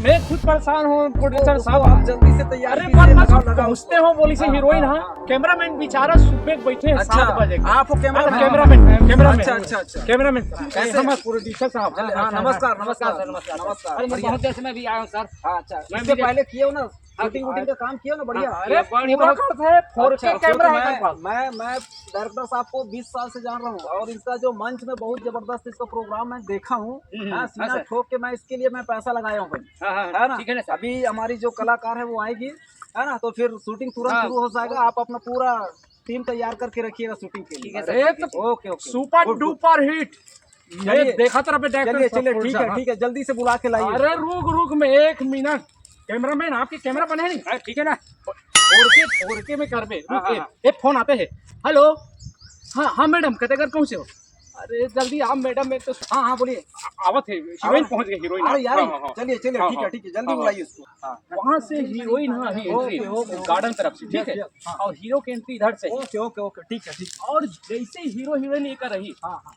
मैं खुद परेशान हूँ प्रोड्यूसर साहब। आप जल्दी से तैयार अरे पहुँचते हो बोली से हीरोइन। हाँ कैमरामैन बेचारा सुबह बैठे हैं 7 बजे। आप कैमरामैन अच्छा कैमरामैन कैसे हम प्रोड्यूसर साहब। हाँ नमस्कार नमस्कार नमस्कार। मैं बहुत देर से मैं भी आया हूँ सर। हाँ अच्छा मैं इससे भी पहले किए हो ना शूटिंग वूटिंग का काम किया ना बढ़िया। अरे पूरा करते हैं 4K कैमरा है मेरे पास। मैं डायरेक्टर साहब को 20 साल से जान रहा हूँ और इनका जो मंच में बहुत जबरदस्त इसका प्रोग्राम मैं देखा हूँ। सीना ठोक के मैं इसके लिए मैं पैसा लगाया हूँ भाई, है ना। ठीक है ना। अभी हमारी जो कलाकार है वो आएगी, है ना, तो फिर शूटिंग तुरंत शुरू हो जाएगा। आप अपना पूरा टीम तैयार करके रखिएगा शूटिंग के लिए। अरे okay okay super duper hit. मैं देखा तरह चलिए चलिए ठीक है जल्दी से बुला के लाइए। अरे रुक में 1 मिनट। कैमरामैन आपकी कैमरा बने नहीं ठीक है ना। फोड़ के में कर पे फोन आते हैं। हेलो हाँ मैडम कतेगर कौन से हो। अरे जल्दी आप मैडम में तो हाँ बोलिए। आवत है हीरोइन पहुंच गई हीरोइन। अरे यार चलिए ठीक है जल्दी बुलाइए उसको। वहाँ से हीरोइन गार्डन तरफ से ठीक है और हीरो की एंट्री इधर से। ओके ठीक है और जैसे हीरो हीरोइन ये कर रही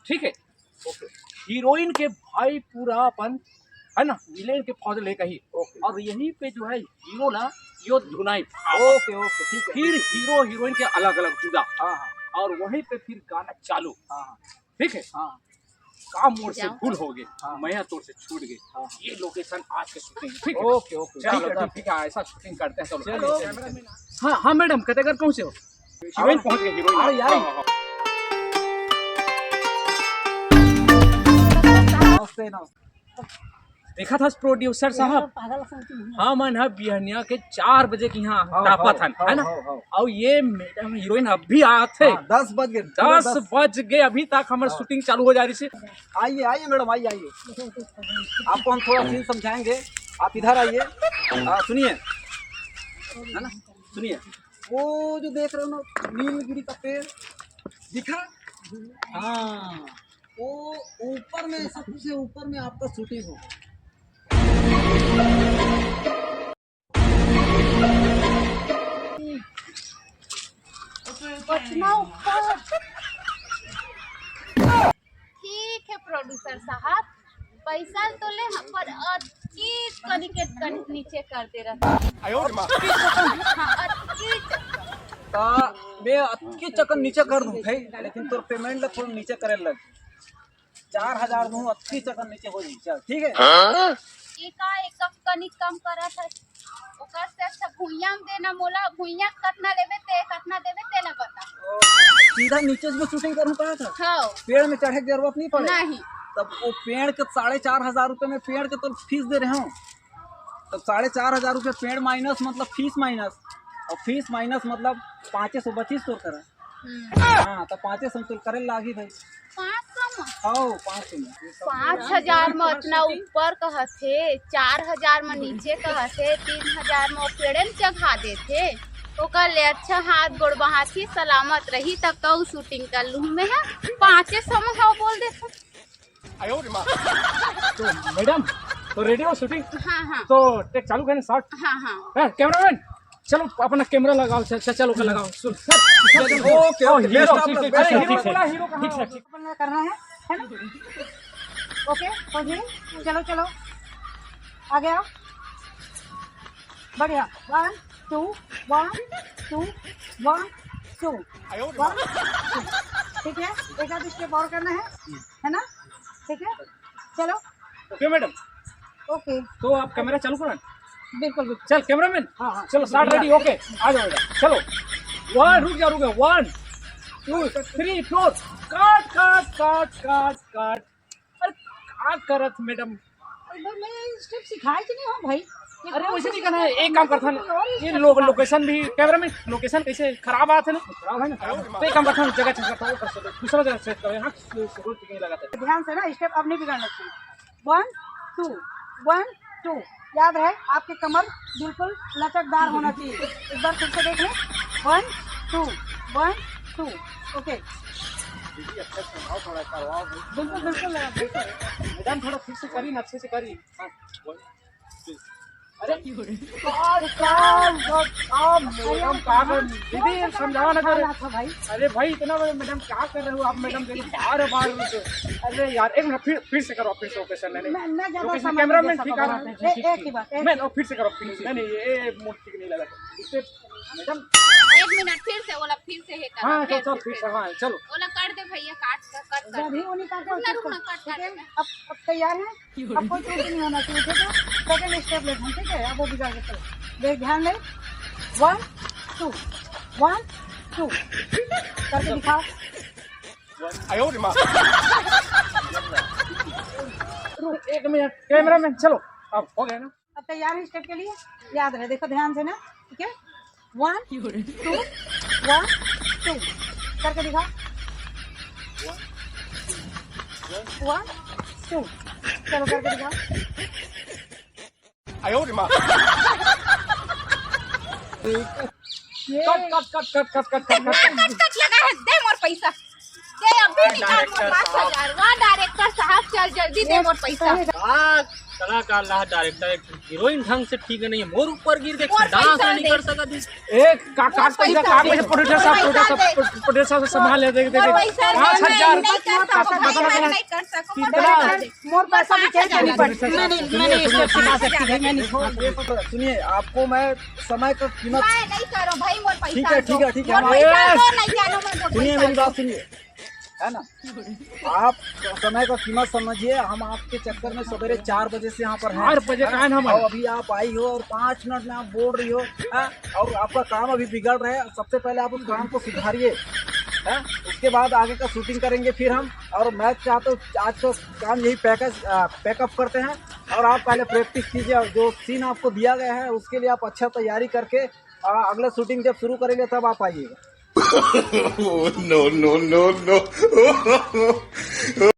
ठीक है हीरोइन के भाई पूरा अपन है ना विलेन के फौज लेकर ही और यहीं पे जो है हीरो ना यो धुनाई। ओके ठीक है। फिर हीरो हीरोइन के अलग अलग जुदा और वहीं पे फिर गाना चालू। ठीक है काम मोड़ से भूल हो गए मैया तोड़ से छूट गए। ये लोकेशन आज के शूटिंग ठीक है। ओके ठीक है ऐसा शूटिंग करते हैं चलो। हाँ मैडम कतेगर कौन से हो। हीरोइन पहुंच गई हीरोइन। अरे यार देखा था प्रोड्यूसर साहब। हाँ मन है बिहनिया के 4 बजे की यहाँ टापा था है ना। और ये मैडम हीरोइन अभी आते 10 बज गए अभी तक हमारी शूटिंग चालू हो जा रही थी। आइए मैडम आइए आपको हम थोड़ा सीन समझाएंगे। आप इधर आइए सुनिए, है ना, सुनिए। वो जो देख रहे हो ना नीलगिरी का पेड़ दिखा। हाँ वो ऊपर में सबसे ऊपर में आपका शूटिंग हो। ठीक है प्रोड्यूसर साहब पैसा तो ले पर कनिक नीचे करते रहते। मैं अतकी चक्कर नीचे कर दूं भाई लेकिन तोर पेमेंट ला थोड़ा नीचे करे लग 4000 दूं अतकी चक्कर नीचे हो जाई। चल ठीक है एक कनिक कम करा था ओकर से अच्छा भुइया में देना मोला भुइया कितना लेवे ते ना बता। सीधा नीचे से शूटिंग करूं कहा था। हाँ पेड़ में चढ़े की जरूरत नहीं पड़े नहीं। तब वो पेड़ के 4500 रुपए में पेड़ के तो फीस दे रहे हो। तब 4500 रुपए पेड़ माइनस मतलब फीस माइनस और फीस माइनस मतलब 525 तो करा। हाँ तो 500 तो करे लागी भाई 5000 में उतना ऊपर कहथे 4000 में नीचे कहथे 3000 में पेड़े में चढ़ा देते ओकर ले अच्छा हाथ गोड़ बहाती सलामत रही तब तो शूटिंग कर लूँ मैं 500 में हाँ बोल देते। तो मैडम तो रेडी हो शूटिंग। हाँ तो टेक चालू करें शॉट। हाँ कैमरामैन चलो अपना कैमरा लगाओ चलो लगाओ। ओके करना है ना। ओके चलो आ गया बढ़िया 1 2 1 2 1 2 ठीक है। एक आध स्टेप और करना है ना। ठीक है चलो ओके मैडम। ओके तो आप कैमरा चालू करें। बिल्कुल चल कैमरामैन चलो स्टार्ट रेडी ओके आ जाओ चलो 1 रुक जा 1 2 3 4 काट। अरे क्या करत मैडम मैं स्टेप सिखाई कि नहीं हो भाई। अरे वैसे नहीं करना है एक काम करता है ये लोकेशन भी कैमरामैन लोकेशन कैसे खराब आते ना खराब है ना तो एक काम करता हूँ जगह दूसरा जगह सेट करें। हाँ लगाते ध्यान से ना स्टेप अब नहीं बिगड़ना चाहिए। 1 2 याद रहे आपके कमर बिल्कुल लचकदार होना चाहिए। एक बार फिर से देख लें 1 2 ओके बिल्कुल मैडम थोड़ा फिर से करी ना अच्छे से करी। अरे मैडम क्या कर दीदी समझाओ ना कर। था भाई अरे भाई इतना मैडम क्या कर रहे हो आप मैडम देखो बार बार। अरे यार एक मिनट फिर से करो फिर से लोकेशन। नहीं मैं ज्यादा लोकेशन समझ कैमरा नहीं मैन दे ठीक सकता आ बात है। एक ही बात मैं फिर से करो प्लीज। नहीं ये मूड ठीक नहीं लगा इससे मैडम। 1 मिनट फिर से बोला फिर से है हाँ चलो फिर से हाँ चलो। बोला कर दे भैया काट कर अभी उन्हीं का रुकना, रुकना, कट, ठीक है कट। अब तैयार है। अब कोई त्रुटि नहीं होना चाहिए ठीक है। सेकंड स्टेप लेते हैं ठीक है। अब वो बिगाड़ के चलो देख ध्यान दे 1 2 1 2 करके दिखाओ। आयो रे माँ। एक मिनट कैमरा मैन चलो अब हो गया ना। अब तैयार है स्टेप के लिए याद रहे देखो ध्यान से ना ठीक है 1 2 1 2 करके दिखाओ 1 2 चलो करके दिखाओ। आयो रे माँ। Cut cut cut cut cut cut cut cut लगा है दे मोर पैसा दे अभी निकाल मोर 5000 वाह डायरेक्टर साहब चल जल्दी दे मोर पैसा कलाकार ला डायरेक्टर हीरोइन ढंग से ठीक नहीं है मोर ऊपर गिर के मोर डांस पैसा नहीं दे। कर सकती। एक काट पैसा काट पैसा प्रोड्यूसर साहब से संभाल ले देख मोर देख पैसा 5000 नहीं कर सको भाई मैं नहीं कर सको मोर कितना? पैसा दे। मोर पैसा भी चाहिए नहीं पड़ता। मैंने स्टेप सिखा सकती है मैं नहीं सुनिए आपको मैं समय का कीमत मैं नहीं करो भाई मोर पैसा ठीक है, ठीक है, ठीक है, मोर हम- पैसा दो नहीं जानो मैं मोर सुनिए पैसा मेरी दो। बात सुनिए है ना। आप समय का कीमत समझिए। हम आपके चक्कर में सवेरे 4 बजे से यहाँ पर हैं 4 बजे का है ना हम। और अभी आप आई हो और 5 मिनट में आप बोल रही हो हैं? और आपका काम अभी बिगड़ रहा है। सबसे पहले आप उस काम को सुधारिए हैं? उसके बाद आगे का शूटिंग करेंगे फिर हम। और मैं चाहता हूँ आज तो काम यही पैकअप करते हैं और आप पहले प्रैक्टिस कीजिए। और जो सीन आपको दिया गया है उसके लिए आप अच्छा तैयारी करके अगला शूटिंग जब शुरू करेंगे तब आप आइएगा। no, no, no, no.